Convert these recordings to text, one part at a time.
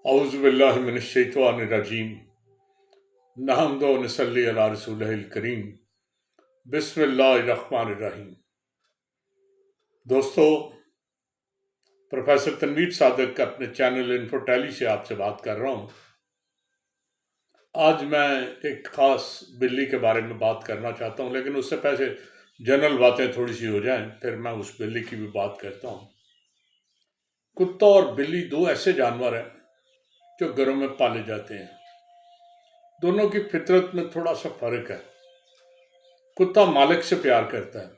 औज़ु बिल्लाहि मिनश्शैतानिर्रजीम नहमदु व नसल्ली अला रसूलिहिल करीम बिस्मिल्लाहिर्रहमानिर्रहीम। दोस्तों, प्रोफेसर तनवीर सादिक अपने चैनल इन्फोटेली से आपसे बात कर रहा हूँ। आज मैं एक ख़ास बिल्ली के बारे में बात करना चाहता हूँ, लेकिन उससे पहले जनरल बातें थोड़ी सी हो जाएं, फिर मैं उस बिल्ली की भी बात करता हूँ। कुत्ता और बिल्ली दो ऐसे जानवर हैं जो घरों में पाले जाते हैं। दोनों की फितरत में थोड़ा सा फर्क है। कुत्ता मालिक से प्यार करता है,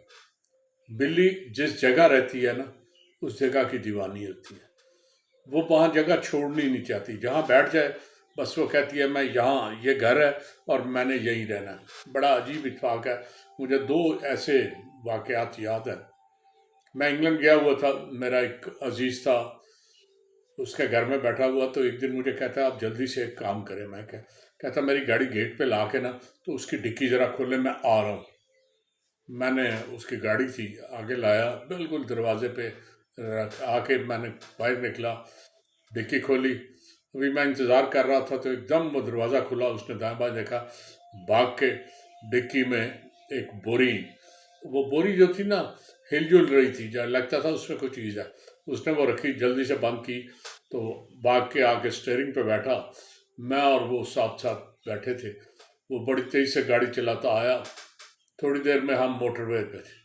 बिल्ली जिस जगह रहती है ना, उस जगह की दीवानी होती है। वो वहाँ जगह छोड़नी नहीं चाहती, जहाँ बैठ जाए बस वो कहती है मैं यहाँ, ये घर है और मैंने यहीं रहना है। बड़ा अजीब इत्तेफाक है। मुझे दो ऐसे वाक़यात याद है। मैं इंग्लैंड गया हुआ था, मेरा एक अजीज़ था, उसके घर में बैठा हुआ, तो एक दिन मुझे कहता है आप जल्दी से एक काम करें। मैं कहता मेरी गाड़ी गेट पे ला के ना, तो उसकी डिक्की ज़रा खोले, मैं आ रहा हूँ। मैंने उसकी गाड़ी थी, आगे लाया, बिल्कुल दरवाजे पे आके मैंने बाहर निकला, डिक्की खोली। अभी मैं इंतज़ार कर रहा था तो एकदम वो दरवाज़ा खुला, उसने दाएं बाएं देखा, भाग के डिक्की में एक बोरी, वो बोरी जो थी ना हिलजुल रही थी, जहाँ लगता था उसमें कोई चीज़ है, उसने वो रखी, जल्दी से बंद की, तो भाग के आके स्टीयरिंग पे बैठा। मैं और वो साथ साथ बैठे थे। वो बड़ी तेज़ी से गाड़ी चलाता आया। थोड़ी देर में हम मोटरवे पे थे।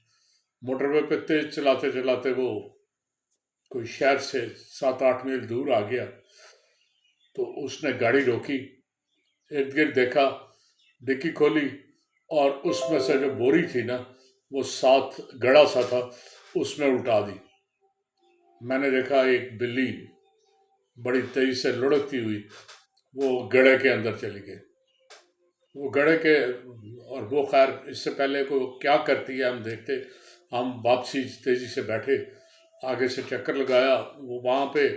मोटरवे पे तेज़ चलाते चलाते वो कोई शहर से 7-8 मील दूर आ गया। तो उसने गाड़ी रोकी, इर्द गिर्द देखा, डिक्की खोली और उसमें से जो बोरी थी ना, वो साथ गड़ा सा था, उसमें उल्टा दी। मैंने देखा एक बिल्ली बड़ी तेजी से लुढ़कती हुई वो गड़े के अंदर चली गई। वो गड़े के, और वो खैर इससे पहले को क्या करती है हम देखते, हम वापसी तेजी से बैठे, आगे से चक्कर लगाया, वो वहाँ पे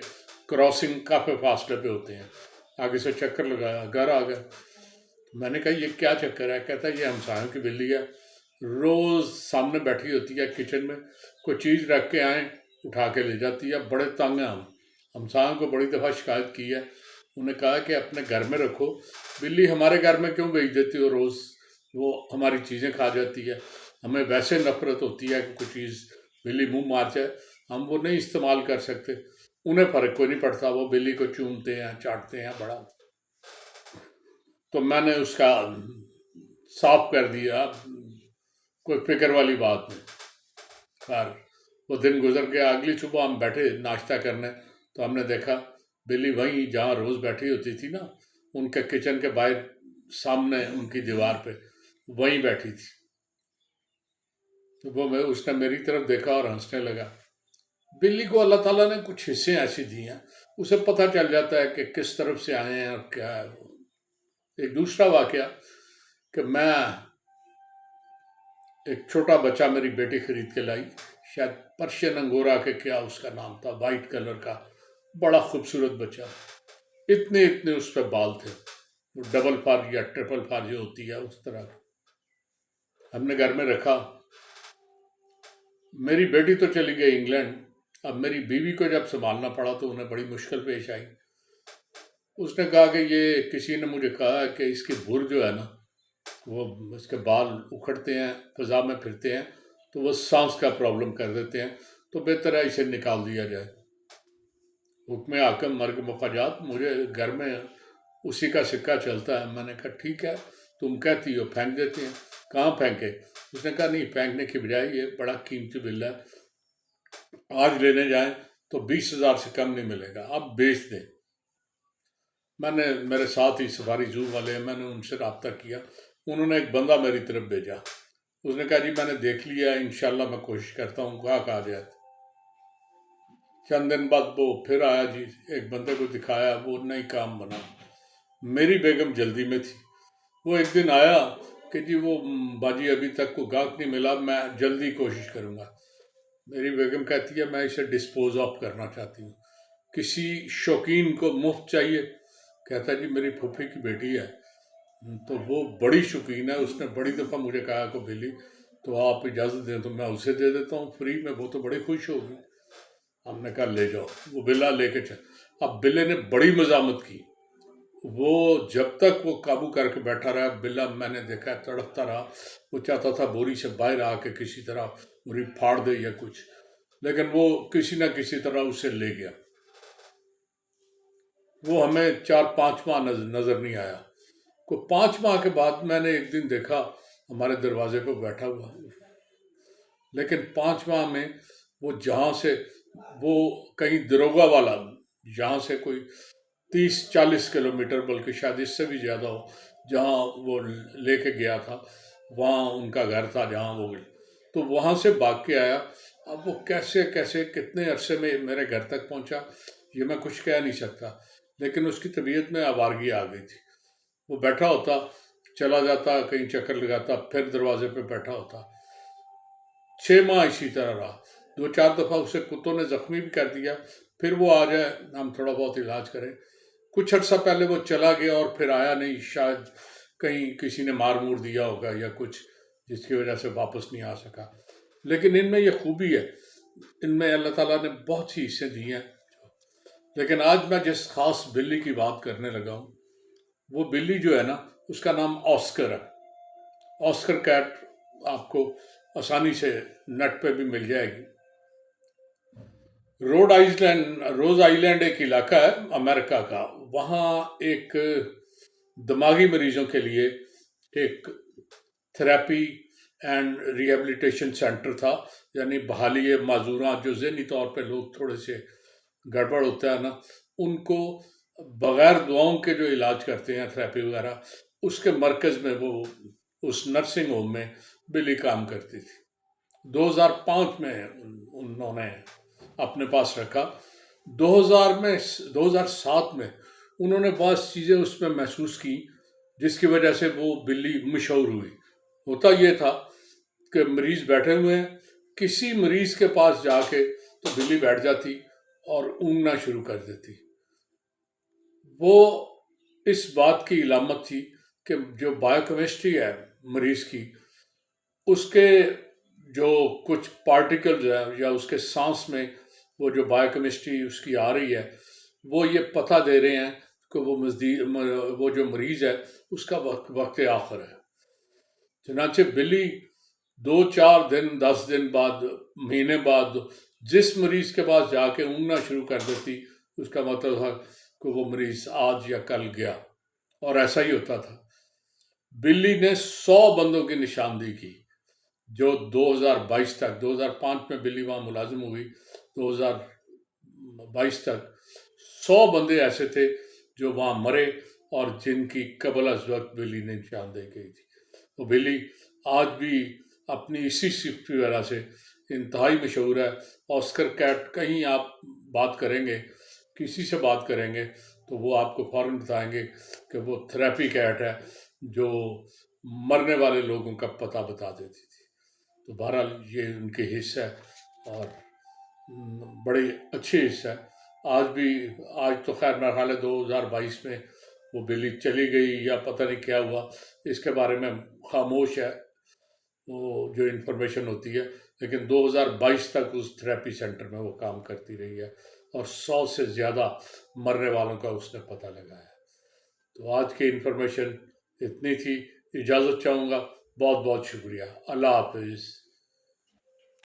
क्रॉसिंग काफ़ी फासले पे होते हैं, आगे से चक्कर लगाया, घर आ गया। मैंने कहा ये क्या चक्कर है? कहता है ये हमसायों की बिल्ली है, रोज़ सामने बैठी होती है किचन में, कोई चीज़ रख के आए उठा के ले जाती है, बड़े तंग हैं हम। हमसायों को बड़ी दफ़ा शिकायत की है, उन्हें कहा कि अपने घर में रखो, बिल्ली हमारे घर में क्यों भेज देती हो रोज़? वो हमारी चीज़ें खा जाती है, हमें वैसे नफरत होती है कि कोई चीज़ बिल्ली मुंह मार जाए, हम वो नहीं इस्तेमाल कर सकते। उन्हें फ़र्क कोई नहीं पड़ता, वो बिल्ली को चूमते हैं, चाटते हैं बड़ा। तो मैंने उसका साफ कर दिया, कोई फिक्र वाली बात नहीं। खैर वो दिन गुजर गया। अगली सुबह हम बैठे नाश्ता करने, तो हमने देखा बिल्ली वहीं जहाँ रोज़ बैठी होती थी ना, उनके किचन के बाहर सामने उनकी दीवार पे वहीं बैठी थी। तो वो उसने मेरी तरफ देखा और हंसने लगा। बिल्ली को अल्लाह ताला ने कुछ हिस्से ऐसे दिए हैं, उसे पता चल जाता है कि किस तरफ से आए हैं और क्या है। एक दूसरा वाकया कि मैं एक छोटा बच्चा मेरी बेटी खरीद के लाई, शायद पर्शियन अंगोरा के क्या उसका नाम था, वाइट कलर का, बड़ा खूबसूरत बच्चा। इतने इतने उस पर बाल थे, वो डबल फार या ट्रिपल फार जो होती है उस तरह का। हमने घर में रखा। मेरी बेटी तो चली गई इंग्लैंड। अब मेरी बीवी को जब संभालना पड़ा तो उन्हें बड़ी मुश्किल पेश आई। उसने कहा कि ये किसी ने मुझे कहा कि इसकी भुर जो है ना, वो इसके बाल उखड़ते हैं, फिजा में फिरते हैं, तो वो सांस का प्रॉब्लम कर देते हैं, तो बेहतर है इसे निकाल दिया जाए। हुक्म हाकिम मर्ग मुफाजात, मुझे घर में उसी का सिक्का चलता है। मैंने कहा ठीक है, तुम कहती हो, फेंक देते हैं। कहाँ फेंके? उसने कहा नहीं, फेंकने की बजाय ये बड़ा कीमती बिल्ला है, आज लेने जाएं तो 20,000 से कम नहीं मिलेगा, आप बेच दें। मैंने, मेरे साथ ही सफारी जू वाले हैं, मैंने उनसे रब्ता किया, उन्होंने एक बंदा मेरी तरफ भेजा। उसने कहा जी मैंने देख लिया, इंशाल्लाह मैं कोशिश करता हूँ गाहक आ जाए। चंद दिन बाद वो फिर आया जी, एक बंदे को दिखाया, वो नहीं काम बना। मेरी बेगम जल्दी में थी, वो एक दिन आया कि जी वो बाजी अभी तक को गाहक नहीं मिला, मैं जल्दी कोशिश करूँगा। मेरी बेगम कहती है मैं इसे डिस्पोज ऑफ करना चाहती हूँ, किसी शौकीन को मुफ्त चाहिए। कहता जी मेरी फूफी की बेटी है, तो वो बड़ी शौकीन है, उसने बड़ी दफ़ा मुझे कहा को बिल्ली, तो आप इजाज़त दें तो मैं उसे दे देता हूँ फ्री में, वो तो बड़ी खुश होगी। हमने कहा ले जाओ। वो बिल्ला लेके चल, اب بلے نے بڑی مزاحمت کی، وہ جب تک وہ قابو کر کے بیٹھا رہا، بلا میں نے دیکھا تڑپتا رہا، وہ چاہتا تھا بوری سے باہر آ کے کسی طرح بوری پھاڑ دے یا کچھ، لیکن وہ کسی نہ کسی طرح اسے لے گیا۔ وہ ہمیں 4-5 ماہ نظر نہیں آیا۔ کو 5 ماہ کے بعد میں نے ایک دن دیکھا ہمارے دروازے پہ بیٹھا ہوا، لیکن 5 ماہ میں وہ جہاں سے وہ کہیں دروگا والا، جہاں سے کوئی 30-40 کلومیٹر بلکہ شاید اس سے بھی زیادہ ہو، جہاں وہ لے کے گیا تھا وہاں ان کا گھر تھا جہاں وہ گئے، تو وہاں سے بھاگ کے آیا۔ اب وہ کیسے کتنے عرصے میں میرے گھر تک پہنچا یہ میں کچھ کہہ نہیں سکتا، لیکن اس کی طبیعت میں آوارگی آ گئی تھی۔ وہ بیٹھا ہوتا، چلا جاتا، کہیں چکر لگاتا، پھر دروازے پہ بیٹھا ہوتا۔ 6 ماہ اسی طرح رہا۔ 2-4 دفعہ اسے کتوں نے زخمی بھی کر دیا، پھر وہ آ جائے ہم تھوڑا بہت علاج کریں۔ کچھ عرصہ پہلے وہ چلا گیا اور پھر آیا نہیں، شاید کہیں کسی نے مار مور دیا ہوگا یا کچھ، جس کی وجہ سے واپس نہیں آ سکا۔ لیکن ان میں یہ خوبی ہے، ان میں اللہ تعالیٰ نے بہت سی حصے دی ہیں۔ لیکن آج میں جس خاص بلی کی بات کرنے لگا ہوں، وہ بلی جو ہے نا، اس کا نام آسکر ہے۔ آسکر کیٹ آپ کو آسانی سے نیٹ پہ بھی مل جائے گی۔ روز آئی لینڈ ایک علاقہ ہے امریکہ کا، وہاں ایک دماغی مریضوں کے لیے ایک تھراپی اینڈ ریہیبلیٹیشن سینٹر تھا، یعنی بحالی معذوران، جو ذہنی طور پہ لوگ تھوڑے سے گڑبڑ ہوتا ہے نا، ان کو بغیر دعاؤں کے جو علاج کرتے ہیں تھراپی وغیرہ، اس کے مرکز میں وہ اس نرسنگ ہوم میں بلی کام کرتی تھی۔ 2005 میں انہوں نے اپنے پاس رکھا۔ 2007 میں انہوں نے بعض چیزیں اس میں محسوس کی جس کی وجہ سے وہ بلی مشہور ہوئی۔ ہوتا یہ تھا کہ مریض بیٹھے ہوئے ہیں، کسی مریض کے پاس جا کے تو بلی بیٹھ جاتی اور اونگنا شروع کر دیتی۔ وہ اس بات کی علامت تھی کہ جو بائیو کیمسٹری ہے مریض کی، اس کے جو کچھ پارٹیکلز ہیں یا اس کے سانس میں وہ جو بائیو کیمسٹری اس کی آ رہی ہے، وہ یہ پتہ دے رہے ہیں کہ وہ جو مریض ہے اس کا وقت آخر ہے۔ چنانچہ بلی 2-4 دن 10 دن بعد، مہینے بعد جس مریض کے پاس جا کے اونگنا شروع کر دیتی، اس کا مطلب تھا کہ وہ مریض آج یا کل گیا، اور ایسا ہی ہوتا تھا۔ بلی نے 100 بندوں کی نشاندہی کی، جو 2022 تک، 2005 میں بلی وہاں ملازم ہوئی، 2022 تک 100 بندے ایسے تھے جو وہاں مرے اور جن کی قبل از وقت بلی نے نشاندہی کی تھی۔ وہ بلی آج بھی اپنی اسی صفت کی وجہ سے انتہائی مشہور ہے۔ آسکر کیٹ، کہیں آپ بات کریں گے، کسی سے بات کریں گے تو وہ آپ کو فوراً بتائیں گے کہ وہ تھراپی کیٹ ہے جو مرنے والے لوگوں کا پتہ بتا دیتی تھی۔ تو بہرحال یہ ان کے حصہ ہے اور بڑی اچھی حصہ ہے۔ آج تو خیر میرا خیال ہے 2022 میں وہ بلی چلی گئی یا پتہ نہیں کیا ہوا، اس کے بارے میں خاموش ہے وہ جو انفارمیشن ہوتی ہے، لیکن 2022 تک اس تھراپی سینٹر میں وہ کام کرتی رہی ہے اور 100 سے زیادہ مرنے والوں کا اس نے پتہ لگایا۔ تو آج کی انفارمیشن اتنی تھی، اجازت چاہوں گا، بہت بہت شکریہ، اللہ حافظ۔